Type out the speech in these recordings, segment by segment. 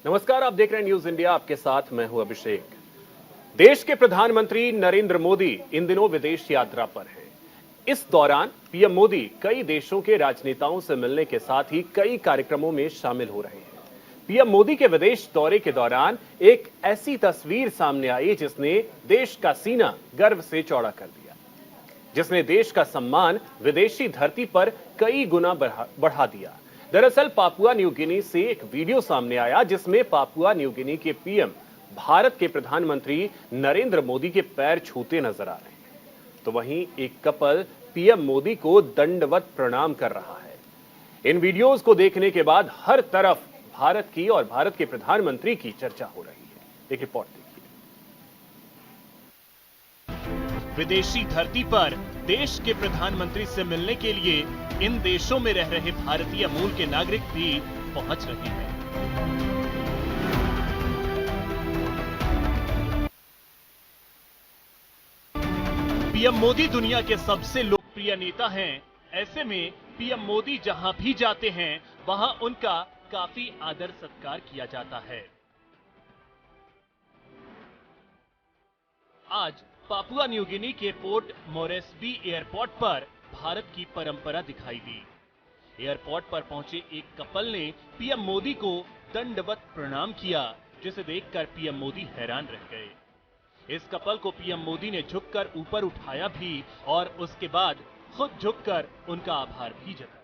नमस्कार, आप देख रहे हैं न्यूज इंडिया। आपके साथ मैं हूं अभिषेक। देश के प्रधानमंत्री नरेंद्र मोदी इन दिनों विदेश यात्रा पर हैं। इस दौरान पीएम मोदी कई देशों के राजनेताओं से मिलने के साथ ही कई कार्यक्रमों में शामिल हो रहे हैं। पीएम मोदी के विदेश दौरे के दौरान एक ऐसी तस्वीर सामने आई जिसने देश का सीना गर्व से चौड़ा कर दिया, जिसने देश का सम्मान विदेशी धरती पर कई गुना बढ़ा दिया। दरअसल पापुआ न्यू गिनी से एक वीडियो सामने आया जिसमें पापुआ न्यू गिनी के पीएम भारत के प्रधानमंत्री नरेंद्र मोदी के पैर छूते नजर आ रहे हैं, तो वहीं एक कपल पीएम मोदी को दंडवत प्रणाम कर रहा है। इन वीडियोस को देखने के बाद हर तरफ भारत की और भारत के प्रधानमंत्री की चर्चा हो रही है। एक रिपोर्ट देखिए। विदेशी धरती पर देश के प्रधानमंत्री से मिलने के लिए इन देशों में रह रहे भारतीय मूल के नागरिक भी पहुंच रहे हैं। पीएम मोदी दुनिया के सबसे लोकप्रिय नेता हैं। ऐसे में पीएम मोदी जहां भी जाते हैं वहां उनका काफी आदर सत्कार किया जाता है। आज पापुआ न्यू गिनी के पोर्ट मोरेस्बी एयरपोर्ट पर भारत की परंपरा दिखाई दी। एयरपोर्ट पर पहुंचे एक कपल ने पीएम मोदी को दंडवत प्रणाम किया, जिसे देखकर पीएम मोदी हैरान रह गए। इस कपल को पीएम मोदी ने झुककर ऊपर उठाया भी और उसके बाद खुद झुककर उनका आभार भी जताया।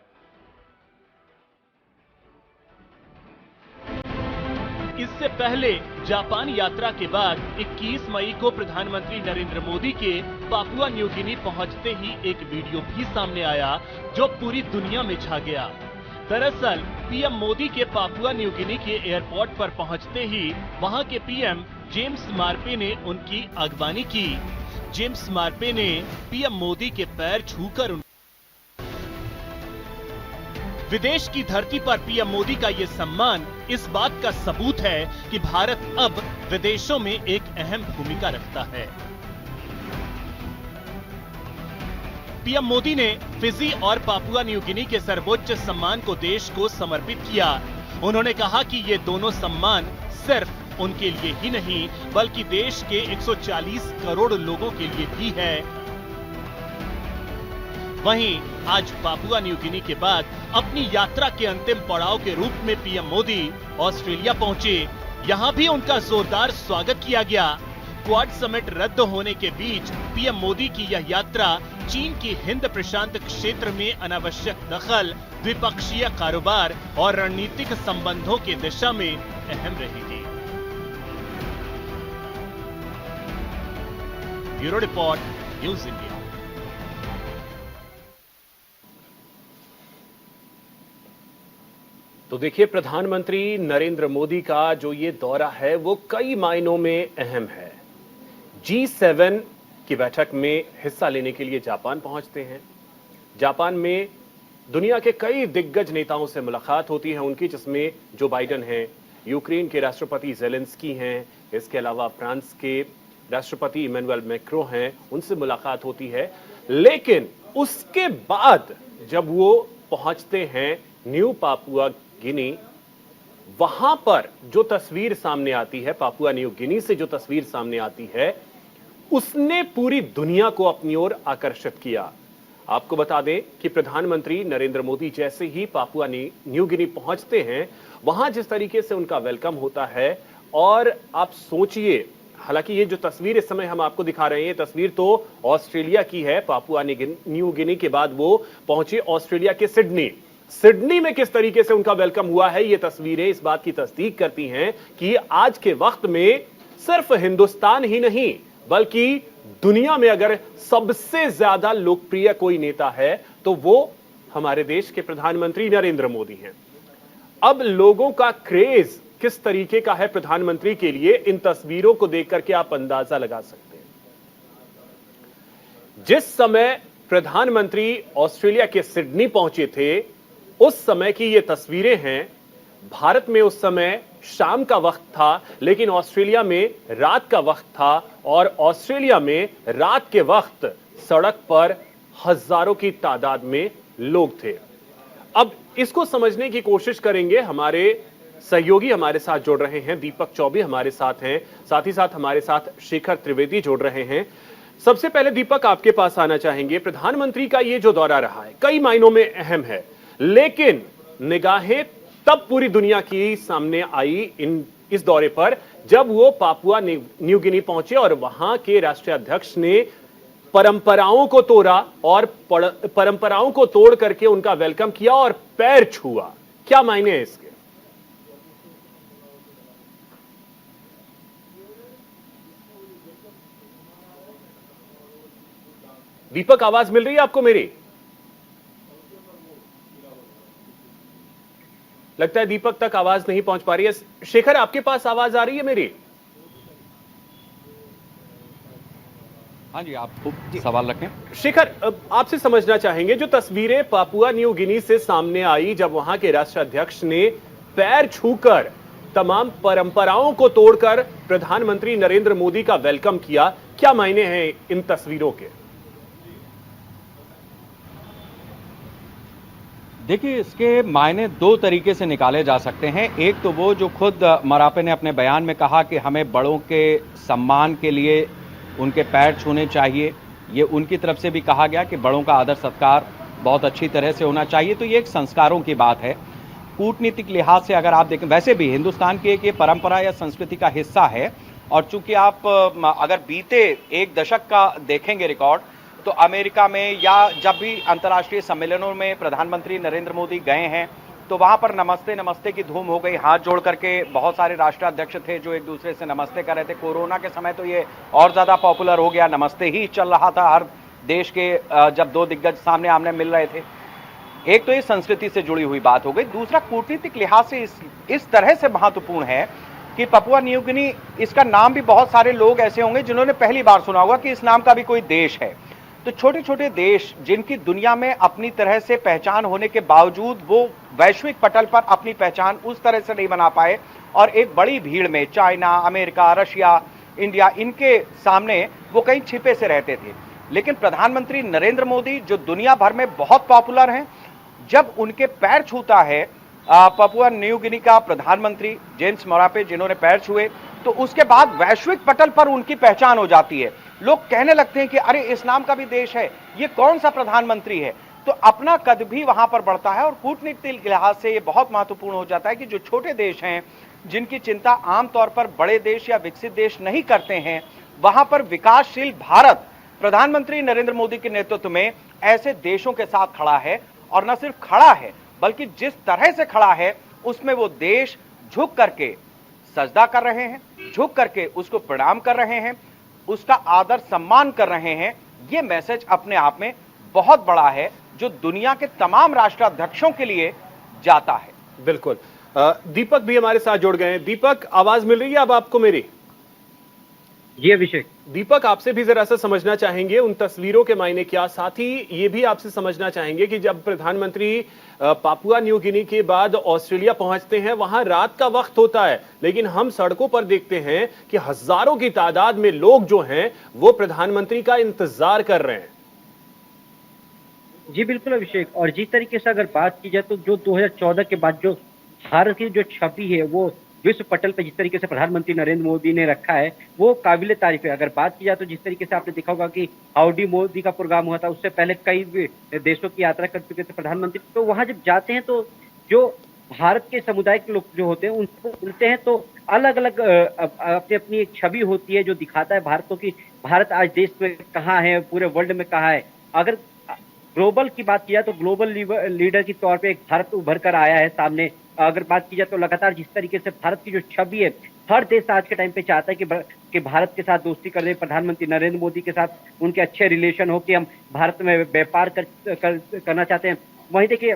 इससे पहले जापान यात्रा के बाद 21 मई को प्रधानमंत्री नरेंद्र मोदी के पापुआ न्यू गिनी पहुंचते ही एक वीडियो भी सामने आया जो पूरी दुनिया में छा गया। दरअसल पीएम मोदी के पापुआ न्यू गिनी के एयरपोर्ट पर पहुंचते ही वहां के पीएम जेम्स मार्पे ने उनकी अगवानी की। जेम्स मार्पे ने पीएम मोदी के पैर छूकर विदेश की धरती पर पीएम मोदी का ये सम्मान इस बात का सबूत है कि भारत अब विदेशों में एक अहम भूमिका रखता है। पीएम मोदी ने फिजी और पापुआ न्यू गिनी के सर्वोच्च सम्मान को देश को समर्पित किया। उन्होंने कहा कि ये दोनों सम्मान सिर्फ उनके लिए ही नहीं बल्कि देश के 140 करोड़ लोगों के लिए भी है। वहीं आज पापुआ न्यू गिनी के बाद अपनी यात्रा के अंतिम पड़ाव के रूप में पीएम मोदी ऑस्ट्रेलिया पहुंचे। यहां भी उनका जोरदार स्वागत किया गया। क्वाड समिट रद्द होने के बीच पीएम मोदी की यह यात्रा चीन की हिंद प्रशांत क्षेत्र में अनावश्यक दखल, द्विपक्षीय कारोबार और रणनीतिक संबंधों की दिशा में अहम रहेगी। Bureau report, news India. तो देखिए, प्रधानमंत्री नरेंद्र मोदी का जो ये दौरा है वो कई मायनों में अहम है। G7 की बैठक में हिस्सा लेने के लिए जापान पहुंचते हैं। जापान में दुनिया के कई दिग्गज नेताओं से मुलाकात होती है उनकी, जिसमें जो बाइडेन हैं, यूक्रेन के राष्ट्रपति ज़ेलेंस्की हैं, इसके अलावा फ्रांस के राष्ट्रपति इमैनुअल मैक्रों हैं, उनसे मुलाकात होती है। लेकिन उसके बाद जब वो पहुंचते हैं न्यू पापुआ गिनी, वहां पर जो तस्वीर सामने आती है, पापुआ न्यू गिनी से जो तस्वीर सामने आती है, उसने पूरी दुनिया को अपनी ओर आकर्षित किया। आपको बता दें कि प्रधानमंत्री नरेंद्र मोदी जैसे ही पापुआ न्यू गिनी पहुंचते हैं, वहां जिस तरीके से उनका वेलकम होता है, और आप सोचिए, हालांकि ये जो तस्वीर इस समय हम आपको दिखा रहे हैं, ये तस्वीर तो ऑस्ट्रेलिया की है। पापुआ न्यू गिनी के बाद वो पहुंचे ऑस्ट्रेलिया के सिडनी में किस तरीके से उनका वेलकम हुआ है, ये तस्वीरें इस बात की तस्दीक करती हैं कि आज के वक्त में सिर्फ हिंदुस्तान ही नहीं बल्कि दुनिया में अगर सबसे ज्यादा लोकप्रिय कोई नेता है तो वो हमारे देश के प्रधानमंत्री नरेंद्र मोदी हैं। अब लोगों का क्रेज किस तरीके का है प्रधानमंत्री के लिए, इन तस्वीरों को देख करके आप अंदाजा लगा सकते हैं। जिस समय प्रधानमंत्री ऑस्ट्रेलिया के सिडनी पहुंचे थे, उस समय की ये तस्वीरें हैं। भारत में उस समय शाम का वक्त था, लेकिन ऑस्ट्रेलिया में रात का वक्त था, और ऑस्ट्रेलिया में रात के वक्त सड़क पर हजारों की तादाद में लोग थे। अब इसको समझने की कोशिश करेंगे हमारे सहयोगी हमारे साथ जुड़ रहे हैं। दीपक चौबे हमारे साथ हैं, साथ ही साथ हमारे साथ शेखर त्रिवेदी जुड़ रहे हैं। सबसे पहले दीपक आपके पास आना चाहेंगे। प्रधानमंत्री का ये जो दौरा रहा है कई मायनों में अहम है, लेकिन निगाहें तब पूरी दुनिया की सामने आई इस दौरे पर जब वो पापुआ न्यू गिनी पहुंचे और वहां के राष्ट्रीय अध्यक्ष ने परंपराओं को तोड़ा और परंपराओं को तोड़ करके उनका वेलकम किया और पैर छुआ। क्या मायने हैं इसके? दीपक, आवाज मिल रही है आपको मेरी? लगता है दीपक तक आवाज नहीं पहुंच पा रही है। शेखर, आपके पास आवाज आ रही है मेरी? हाँ जी, आप सवाल रखें। शेखर, आपसे समझना चाहेंगे जो तस्वीरें पापुआ न्यू गिनी से सामने आई जब वहां के राष्ट्रीय अध्यक्ष ने पैर छूकर तमाम परंपराओं को तोड़कर प्रधानमंत्री नरेंद्र मोदी का वेलकम किया, क्या मायने हैं इन तस्वीरों के? देखिए, इसके मायने दो तरीके से निकाले जा सकते हैं। एक तो वो जो खुद मरापे ने अपने बयान में कहा कि हमें बड़ों के सम्मान के लिए उनके पैर छूने चाहिए, ये उनकी तरफ से भी कहा गया कि बड़ों का आदर सत्कार बहुत अच्छी तरह से होना चाहिए। तो ये एक संस्कारों की बात है। कूटनीतिक लिहाज से अगर आप देखें, वैसे भी हिंदुस्तान की एक ये परंपरा या संस्कृति का हिस्सा है। और चूंकि आप अगर बीते एक दशक का देखेंगे रिकॉर्ड, तो अमेरिका में या जब भी अंतर्राष्ट्रीय सम्मेलनों में प्रधानमंत्री नरेंद्र मोदी गए हैं तो वहां पर नमस्ते नमस्ते की धूम हो गई। हाथ जोड़ करके बहुत सारे राष्ट्राध्यक्ष थे जो एक दूसरे से नमस्ते कर रहे थे। कोरोना के समय तो ये और ज्यादा पॉपुलर हो गया, नमस्ते ही चल रहा था हर देश के जब दो दिग्गज सामने आमने मिल रहे थे। एक तो ये संस्कृति से जुड़ी हुई बात हो गई। दूसरा, कूटनीतिक लिहाज से इस तरह से महत्वपूर्ण है कि पापुआ न्यू गिनी, इसका नाम भी बहुत सारे लोग ऐसे होंगे जिन्होंने पहली बार सुना होगा कि इस नाम का भी कोई देश है। तो छोटे छोटे देश जिनकी दुनिया में अपनी तरह से पहचान होने के बावजूद वो वैश्विक पटल पर अपनी पहचान उस तरह से नहीं बना पाए और एक बड़ी भीड़ में चाइना, अमेरिका, रशिया, इंडिया, इनके सामने वो कहीं छिपे से रहते थे। लेकिन प्रधानमंत्री नरेंद्र मोदी जो दुनिया भर में बहुत पॉपुलर हैं, जब उनके पैर छूता है पापुआ न्यू गिनी का प्रधानमंत्री जेम्स मरापे, जिन्होंने पैर छुए, तो उसके बाद वैश्विक पटल पर उनकी पहचान हो जाती है। लोग कहने लगते हैं कि अरे इस नाम का भी देश है, ये कौन सा प्रधानमंत्री है। तो अपना कद भी वहां पर बढ़ता है और कूटनीतिक लिहाज से ये बहुत महत्वपूर्ण हो जाता है कि जो छोटे देश हैं, जिनकी चिंता आमतौर पर बड़े देश या विकसित देश नहीं करते हैं, वहां पर विकासशील भारत प्रधानमंत्री नरेंद्र मोदी के नेतृत्व में ऐसे देशों के साथ खड़ा है। और न सिर्फ खड़ा है, बल्कि जिस तरह से खड़ा है उसमें वो देश झुक करके सजदा कर रहे हैं, झुक करके उसको प्रणाम कर रहे हैं, उसका आदर सम्मान कर रहे हैं। ये मैसेज अपने आप में बहुत बड़ा है जो दुनिया के तमाम राष्ट्राध्यक्षों के लिए जाता है। बिल्कुल। दीपक भी हमारे साथ जुड़ गए हैं। दीपक, आवाज मिल रही है अब आपको मेरी? जी अभिषेक। दीपक, आपसे भी जरा सा समझना चाहेंगे उन तस्वीरों के मायने क्या, साथ ही ये भी आपसे समझना चाहेंगे कि जब प्रधानमंत्री पापुआ न्यू गिनी के बाद ऑस्ट्रेलिया पहुंचते हैं, वहां रात का वक्त होता है, लेकिन हम सड़कों पर देखते हैं कि हजारों की तादाद में लोग जो हैं वो प्रधानमंत्री का इंतजार कर रहे हैं। जी बिल्कुल अभिषेक, और जिस तरीके से अगर बात की जाए तो जो 2014 के बाद जो भारत की जो छवि है वो विश्व पटल पर जिस तरीके से प्रधानमंत्री नरेंद्र मोदी ने रखा है वो काबिले तारीफ है। अगर बात की जाए तो जिस तरीके से आपने देखा होगा कि हाउडी मोदी का प्रोग्राम हुआ था, उससे पहले कई देशों की यात्रा कर चुके थे प्रधानमंत्री। तो वहां जब जाते हैं तो जो भारत के समुदाय के लोग जो होते हैं उनको मिलते हैं तो अलग अलग अपनी अपनी एक छवि होती है जो दिखाता है भारत को कि भारत आज देश में कहाँ है, पूरे वर्ल्ड में कहाँ है। अगर ग्लोबल की बात की जाए तो ग्लोबल लीडर के तौर पे एक भारत उभर कर आया है सामने। अगर बात की जाए तो लगातार जिस तरीके से भारत की जो छवि है, हर देश आज के टाइम पे चाहता है कि भारत के साथ दोस्ती कर ले, प्रधानमंत्री नरेंद्र मोदी के साथ उनके अच्छे रिलेशन हो, कि हम भारत में व्यापार करना चाहते हैं। वहीं देखिए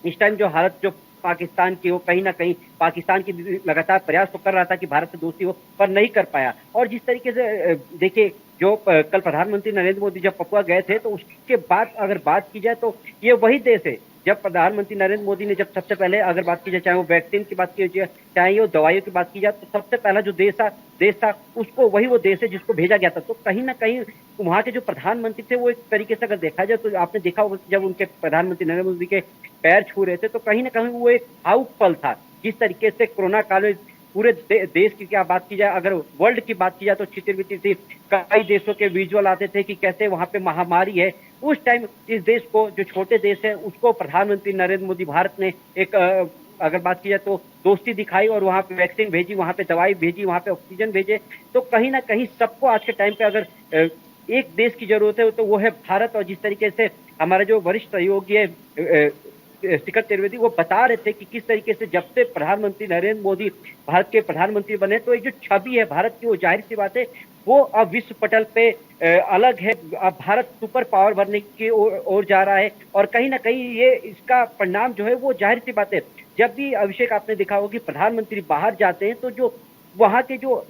इस टाइम जो भारत जो पाकिस्तान की, वो कहीं ना कहीं पाकिस्तान की लगातार प्रयास तो कर रहा था कि भारत से दोस्ती हो, पर नहीं कर पाया। और जिस तरीके से देखिए जो कल प्रधानमंत्री नरेंद्र मोदी जब पपुआ गए थे तो उसके बाद अगर बात की जाए तो ये वही देश है जब प्रधानमंत्री नरेंद्र मोदी ने जब सबसे पहले अगर बात की जाए, चाहे वो वैक्सीन की बात की जाए, चाहे वो दवाइयों की बात की जाए, तो सबसे पहला जो देश था उसको वही वो देश है जिसको भेजा गया था। तो कहीं ना कहीं वहाँ के जो प्रधानमंत्री थे वो एक तरीके से अगर देखा जाए तो आपने देखा होगा जब उनके प्रधानमंत्री नरेंद्र मोदी के पैर छू रहे थे तो कहीं ना कहीं वो एक भावुक पल था जिस तरीके से कोरोना काल में पूरे देश की क्या बात की जाए, अगर वर्ल्ड की बात की जाए तो छितर-बितर थी। कई देशों के विजुअल आते थे कि कैसे वहां पे महामारी है। उस टाइम इस देश को, जो छोटे देश है, उसको प्रधानमंत्री नरेंद्र मोदी भारत ने एक अगर बात की जाए तो दोस्ती दिखाई और वहां पे वैक्सीन भेजी, वहां पे दवाई भेजी, वहां पे ऑक्सीजन भेजे। तो कहीं ना कहीं सबको आज के टाइम पे अगर एक देश की जरूरत है तो वो है भारत। और जिस तरीके से हमारा जो वरिष्ठ सहयोगी है शिखर त्रिवेदी, वो बता रहे थे कि किस तरीके से जब से प्रधानमंत्री नरेंद्र मोदी भारत के प्रधानमंत्री बने तो एक जो छवि है भारत की, वो जाहिर सी बात है वो अब विश्व पटल पे अलग है। अब भारत सुपर पावर बनने की ओर जा रहा है और कहीं ना कहीं ये इसका परिणाम जो है वो जाहिर सी बात है। जब भी अभिषेक आपने देखा होगा कि प्रधानमंत्री बाहर जाते हैं तो जो वहां के जो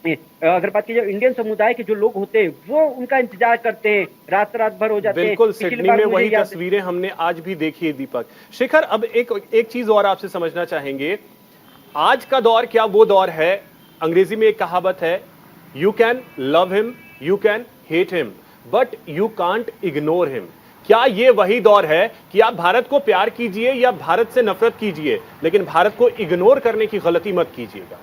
अगर बात की जाए इंडियन समुदाय के जो लोग होते हैं वो उनका इंतजार करते हैं, रात भर हो जाते हैं। बिल्कुल, सिडनी में वही तस्वीरें हमने आज भी देखी है दीपक। शिखर, अब एक चीज और आपसे समझना चाहेंगे, आज का दौर क्या वो दौर है, अंग्रेजी में एक कहावत है, you can love him, you can hate him, but you can't ignore him. क्या ये वही दौर है कि आप भारत को प्यार कीजिए या भारत से नफरत कीजिए, लेकिन भारत को इग्नोर करने की गलती मत कीजिएगा?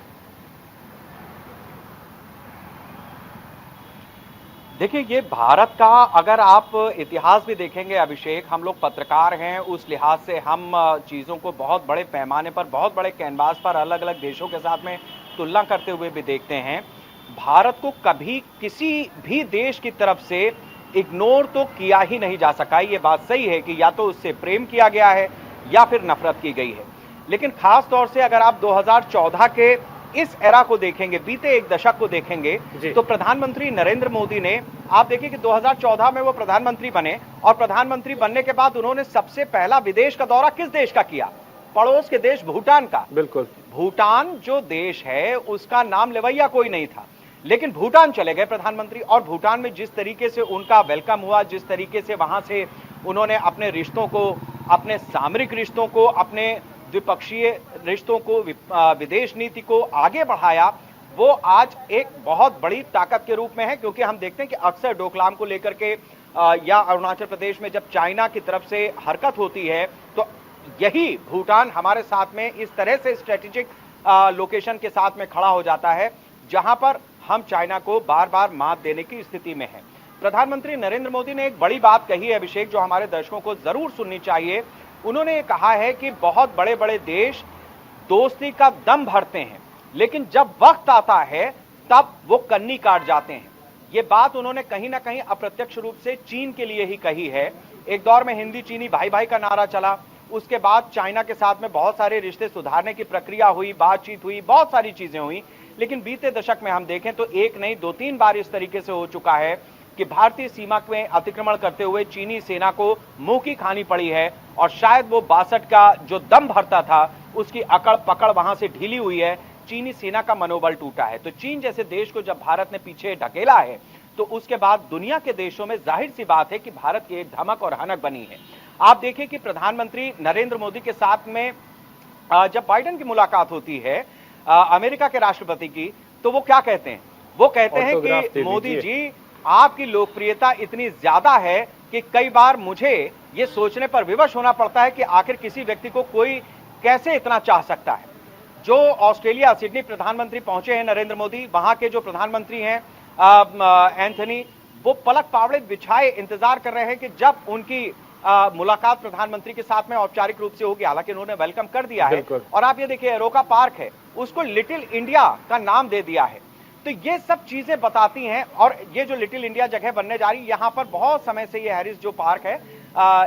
देखिए, ये भारत का अगर आप इतिहास भी देखेंगे अभिषेक, हम लोग पत्रकार हैं, उस लिहाज से हम चीज़ों को बहुत बड़े पैमाने पर, बहुत बड़े कैनवास पर अलग अलग देशों के साथ में तुलना करते हुए भी देखते हैं। भारत को कभी किसी भी देश की तरफ से इग्नोर तो किया ही नहीं जा सका। ये बात सही है कि या तो उससे प्रेम किया गया है या फिर नफरत की गई है। लेकिन खास तौर से अगर आप 2014 के इस एरा को देखेंगे, बीते एक दशक को देखेंगे, तो प्रधानमंत्री नरेंद्र मोदी ने, आप देखिए कि 2014 में वो प्रधानमंत्री बने और प्रधानमंत्री बनने के बाद उन्होंने सबसे पहला विदेश का दौरा किस देश का किया? पड़ोस के देश भूटान का। बिल्कुल, भूटान जो देश है उसका नाम लेवैया कोई नहीं था, लेकिन भूटान चले गए प्रधानमंत्री और भूटान में जिस तरीके से उनका वेलकम हुआ, जिस तरीके से वहां से उन्होंने अपने रिश्तों को, अपने सामरिक रिश्तों को, अपने द्विपक्षीय रिश्तों को, विदेश नीति को आगे बढ़ाया, वो आज एक बहुत बड़ी ताकत के रूप में है। क्योंकि हम देखते हैं कि अक्सर डोकलाम को लेकर के या अरुणाचल प्रदेश में जब चाइना की तरफ से हरकत होती है तो यही भूटान हमारे साथ में इस तरह से स्ट्रेटेजिक लोकेशन के साथ में खड़ा हो जाता है जहां पर हम चाइना को बार बार मात देने की स्थिति में है। प्रधानमंत्री नरेंद्र मोदी ने एक बड़ी बात कही है अभिषेक, जो हमारे दर्शकों को जरूर सुननी चाहिए। उन्होंने ये कहा है कि बहुत बड़े बड़े देश दोस्ती का दम भरते हैं, लेकिन जब वक्त आता है तब वो कन्नी काट जाते हैं। ये बात उन्होंने कहीं ना कहीं अप्रत्यक्ष रूप से चीन के लिए ही कही है। एक दौर में हिंदी चीनी भाई भाई का नारा चला, उसके बाद चाइना के साथ में बहुत सारे रिश्ते सुधारने की प्रक्रिया हुई, बातचीत हुई, बहुत सारी चीजें हुई। लेकिन बीते दशक में हम देखें तो एक नहीं 2-3 बार इस तरीके से हो चुका है कि भारतीय सीमा में अतिक्रमण करते हुए चीनी सेना को मुंह की खानी पड़ी है और शायद वो 62 का जो दम भरता था उसकी अकड़ पकड़ वहां से ढीली हुई है, चीनी सेना का मनोबल टूटा है। तो चीन जैसे देश को जब भारत ने पीछे ढकेला है तो उसके बाद दुनिया के देशों में जाहिर सी बात है कि भारत की एक धमक और हनक बनी है। आप देखिए कि प्रधानमंत्री नरेंद्र मोदी के साथ में जब बाइडेन की मुलाकात होती है अमेरिका के राष्ट्रपति की, तो वो क्या कहते हैं? वो कहते हैं कि मोदी जी, आपकी लोकप्रियता इतनी ज्यादा है कि कई बार मुझे ये सोचने पर विवश होना पड़ता है कि आखिर किसी व्यक्ति को कोई कैसे इतना चाह सकता है। जो ऑस्ट्रेलिया सिडनी प्रधानमंत्री पहुंचे हैं नरेंद्र मोदी, वहां के जो प्रधानमंत्री हैं एंथनी, वो पलक पावड़े बिछाए इंतजार कर रहे हैं कि जब उनकी मुलाकात प्रधानमंत्री के साथ में औपचारिक रूप से होगी। हालांकि उन्होंने वेलकम कर दिया है और आप ये देखिए एरोका पार्क है, उसको लिटिल इंडिया का नाम दे दिया है। तो ये सब चीजें बताती हैं। और ये जो लिटिल इंडिया जगह बनने जा रही है, यहाँ पर बहुत समय से ये हैरिस जो पार्क है,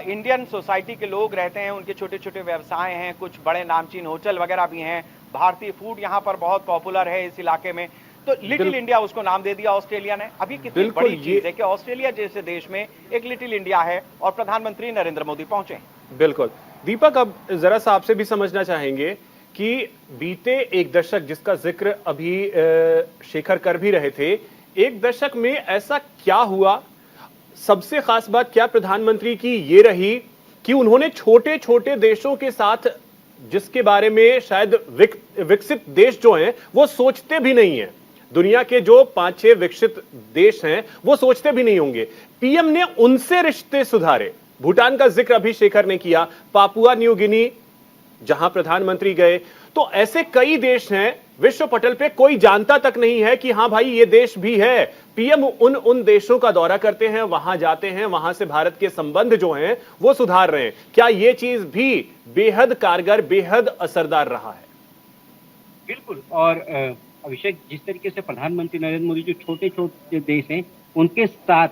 इंडियन सोसाइटी के लोग रहते हैं, उनके छोटे छोटे व्यवसाय हैं, कुछ बड़े नामचीन होटल वगैरह भी हैं, भारतीय फूड यहाँ पर बहुत पॉपुलर है इस इलाके में। तो लिटिल इंडिया उसको नाम दे दिया ऑस्ट्रेलिया ने। अभी कितनी बड़ी चीज है कि ऑस्ट्रेलिया जैसे देश में एक लिटिल इंडिया है और प्रधानमंत्री नरेंद्र मोदी पहुंचे। बिल्कुल दीपक, अब जरा सा आपसे भी समझना चाहेंगे कि बीते एक दशक जिसका जिक्र अभी शेखर कर भी रहे थे, एक दशक में ऐसा क्या हुआ, सबसे खास बात क्या प्रधानमंत्री की ये रही कि उन्होंने छोटे छोटे देशों के साथ, जिसके बारे में शायद विकसित देश जो हैं वो सोचते भी नहीं है, दुनिया के जो 5-6 विकसित देश हैं वो सोचते भी नहीं होंगे, पीएम ने उनसे रिश्ते सुधारे। भूटान का जिक्र अभी शेखर ने किया, पापुआ न्यू गिनी जहां प्रधानमंत्री गए, तो ऐसे कई देश हैं विश्व पटल पे कोई जानता तक नहीं है कि हां भाई ये देश भी है। पीएम उन देशों का दौरा करते हैं, वहां जाते हैं, वहां से भारत के संबंध जो हैं वो सुधार रहे हैं। क्या ये चीज भी बेहद कारगर, बेहद असरदार रहा है? बिल्कुल। और अभिषेक, जिस तरीके से प्रधानमंत्री नरेंद्र मोदी जो छोटे छोटे देश हैं उनके साथ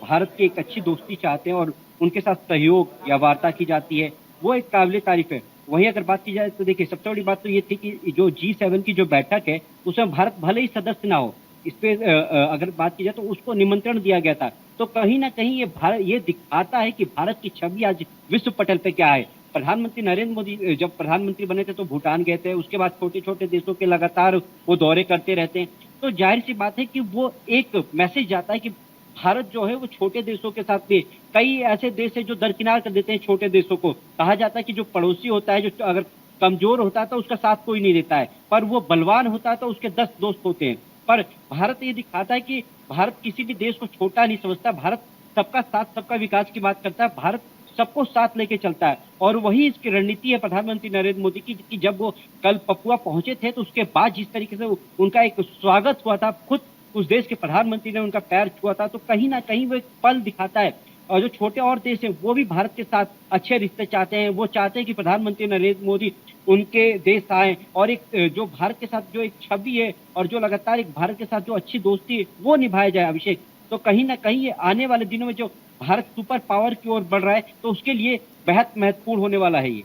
भारत की एक अच्छी दोस्ती चाहते हैं और उनके साथ सहयोग या वार्ता की जाती है, वो एक काबिले तारीफ है। वहीं अगर बात की जाए तो देखिए, सबसे बड़ी बात तो ये थी कि जो G7 की जो बैठक है उसमें भारत भले ही सदस्य ना हो, इस पे अगर बात की जाए तो उसको निमंत्रण दिया गया था। तो कहीं ना कहीं ये दिखाता है कि भारत की छवि आज विश्व पटल पे क्या है। प्रधानमंत्री नरेंद्र मोदी जब प्रधानमंत्री बने थे तो भूटान गए थे, उसके बाद छोटे छोटे देशों के लगातार वो दौरे करते रहते हैं। तो जाहिर सी बात है कि वो एक मैसेज जाता है कि भारत जो है वो छोटे देशों के साथ भी, कई ऐसे देश है जो दरकिनार कर देते हैं छोटे देशों को। कहा जाता है कि जो पड़ोसी होता है, जो अगर कमजोर होता है तो उसका साथ कोई नहीं देता है, पर वो बलवान होता है तो उसके 10 दोस्त होते हैं। पर भारत ये दिखाता है कि भारत किसी भी देश को छोटा नहीं समझता, भारत सबका साथ सबका विकास की बात करता है, भारत सबको साथ लेके चलता है। और वही इसकी रणनीति है प्रधानमंत्री नरेंद्र मोदी की, कि जब वो कल पपुआ पहुंचे थे तो उसके बाद जिस तरीके से उनका एक स्वागत हुआ था, खुद उस देश के प्रधानमंत्री ने उनका पैर छुआ था, तो कहीं ना कहीं वो एक पल दिखाता है। और जो छोटे और देश हैं वो भी भारत के साथ अच्छे रिश्ते चाहते हैं, वो चाहते हैं कि प्रधानमंत्री नरेंद्र मोदी उनके देश आए और एक जो भारत के साथ जो एक छवि है और जो लगातार एक भारत के साथ जो अच्छी दोस्ती है वो निभाया जाए अभिषेक। तो कहीं ना कहीं ये आने वाले दिनों में जो भारत सुपर पावर की ओर बढ़ रहा है तो उसके लिए बेहद महत्वपूर्ण होने वाला है ये।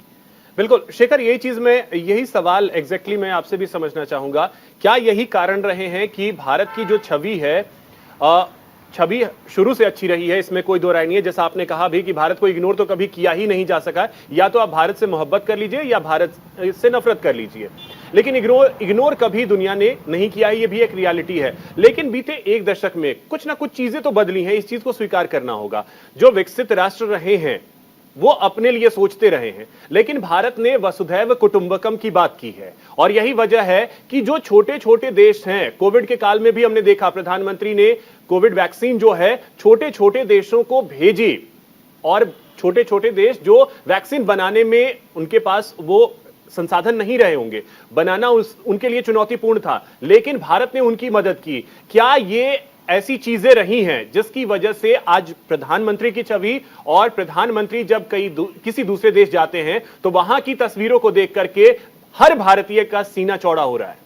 बिल्कुल शेखर, यही सवाल एग्जैक्टली मैं आपसे भी समझना चाहूंगा। क्या यही कारण रहे हैं कि भारत की जो छवि है, छवि शुरू से अच्छी रही है, इसमें कोई दो राय नहीं है। जैसा आपने कहा भी कि भारत को इग्नोर तो कभी किया ही नहीं जा सका, या तो आप भारत से मोहब्बत कर लीजिए या भारत से नफरत कर लीजिए, लेकिन इग्नोर कभी दुनिया ने नहीं किया है, ये भी एक रियलिटी है। लेकिन बीते एक दशक में कुछ ना कुछ चीजें तो बदली हैं, इस चीज को स्वीकार करना होगा। जो विकसित राष्ट्र रहे हैं वो अपने लिए सोचते रहे हैं, लेकिन भारत ने वसुधैव कुटुंबकम की बात की है। और यही वजह है कि जो छोटे छोटे देश हैं, कोविड के काल में भी हमने देखा प्रधानमंत्री ने कोविड वैक्सीन जो है छोटे छोटे देशों को भेजी, और छोटे छोटे देश जो वैक्सीन बनाने में उनके पास वो संसाधन नहीं रहे होंगे, बनाना उनके लिए चुनौतीपूर्ण था, लेकिन भारत ने उनकी मदद की। क्या ये ऐसी चीजें रही हैं जिसकी वजह से आज प्रधानमंत्री की छवि, और प्रधानमंत्री जब किसी दूसरे देश जाते हैं तो वहां की तस्वीरों को देख करके हर भारतीय का सीना चौड़ा हो रहा है?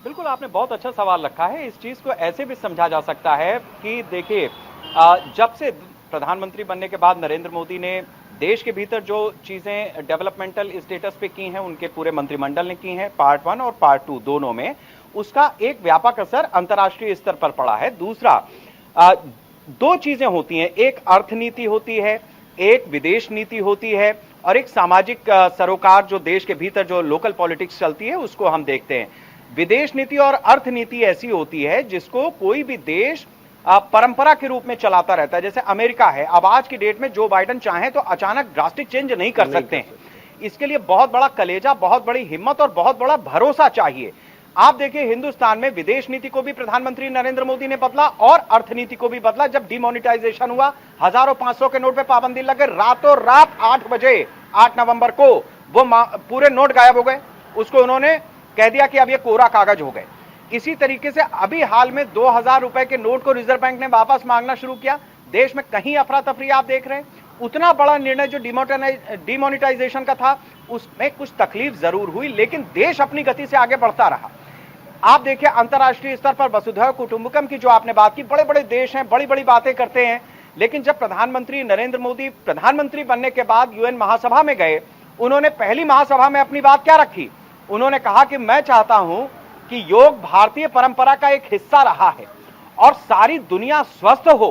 बिल्कुल, आपने बहुत अच्छा सवाल रखा है। इस चीज को ऐसे भी समझा जा सकता है कि देखिए, जब से प्रधानमंत्री बनने के बाद नरेंद्र मोदी ने देश के भीतर जो चीजें डेवलपमेंटल स्टेटस पे की हैं, उनके पूरे मंत्रिमंडल ने की हैं, पार्ट 1 और पार्ट 2 दोनों में, उसका एक व्यापक असर अंतर्राष्ट्रीय स्तर पर पड़ा है। दूसरा, दो चीजें होती हैं, एक अर्थनीति होती है, एक विदेश नीति होती है, और एक सामाजिक सरोकार जो देश के भीतर जो लोकल पॉलिटिक्स चलती है उसको हम देखते हैं। विदेश नीति और अर्थनीति ऐसी होती है जिसको कोई भी देश परंपरा के रूप में चलाता रहता है। जैसे अमेरिका है, अब आज की डेट में जो बाइडेन चाहें तो अचानक ड्रास्टिक चेंज नहीं कर सकते हैं। इसके लिए बहुत बड़ा कलेजा, बहुत बड़ी हिम्मत और बहुत बड़ा भरोसा चाहिए। आप देखिए, हिंदुस्तान में विदेश नीति को भी प्रधानमंत्री नरेंद्र मोदी ने बदला और अर्थनीति को भी बदला। जब डिमोनेटाइजेशन हुआ, हजारों 500 के नोट पे पाबंदी लगे, रातों रात 8 बजे 8 नवंबर को वो पूरे नोट गायब हो गए। उसको उन्होंने कह दिया कि अब ये कोरा कागज हो गए। इसी तरीके से अभी हाल में 2000 रुपए के नोट को रिजर्व बैंक ने वापस मांगना शुरू किया। देश में कहीं अफरा तफरी आप देख रहे हैं। उतना बड़ा निर्णय जो डिमोनेटाइजेशन का था, उसमें कुछ तकलीफ जरूर हुई, लेकिन देश अपनी गति से आगे बढ़ता रहा। आप देखिए, अंतर्राष्ट्रीय स्तर पर वसुधैव कुटुंबकम की जो आपने बात की, बड़े बड़े देश हैं, बड़ी बड़ी बातें करते हैं, लेकिन जब प्रधानमंत्री नरेंद्र मोदी प्रधानमंत्री बनने के बाद यूएन महासभा में गए, उन्होंने पहली महासभा में अपनी बात क्या रखी? उन्होंने कहा कि मैं चाहता हूं कि योग भारतीय परंपरा का एक हिस्सा रहा है और सारी दुनिया स्वस्थ हो,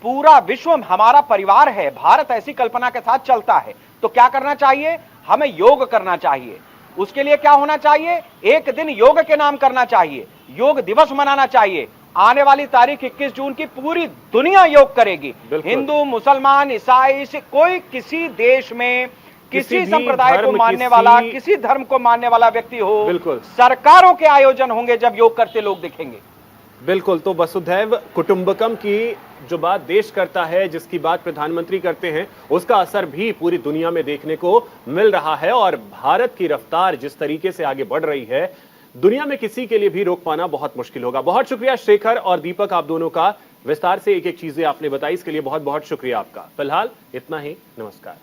पूरा विश्व हमारा परिवार है, भारत ऐसी कल्पना के साथ चलता है। तो क्या करना चाहिए? हमें योग करना चाहिए। उसके लिए क्या होना चाहिए? एक दिन योग के नाम करना चाहिए, योग दिवस मनाना चाहिए। आने वाली तारीख 21 जून की पूरी दुनिया योग करेगी, हिंदू, मुसलमान, ईसाई, कोई किसी देश में किसी संप्रदाय को मानने वाला, किसी धर्म को मानने वाला व्यक्ति हो, सरकारों के आयोजन होंगे जब योग करते लोग दिखेंगे। बिल्कुल, तो वसुधैव कुटुंबकम की जो बात देश करता है, जिसकी बात प्रधानमंत्री करते हैं, उसका असर भी पूरी दुनिया में देखने को मिल रहा है और भारत की रफ्तार जिस तरीके से आगे बढ़ रही है, दुनिया में किसी के लिए भी रोक पाना बहुत मुश्किल होगा। बहुत शुक्रिया शेखर और दीपक, आप दोनों का विस्तार से एक-एक चीजें आपने बताई, इसके लिए बहुत-बहुत शुक्रिया आपका। फिलहाल इतना ही, नमस्कार।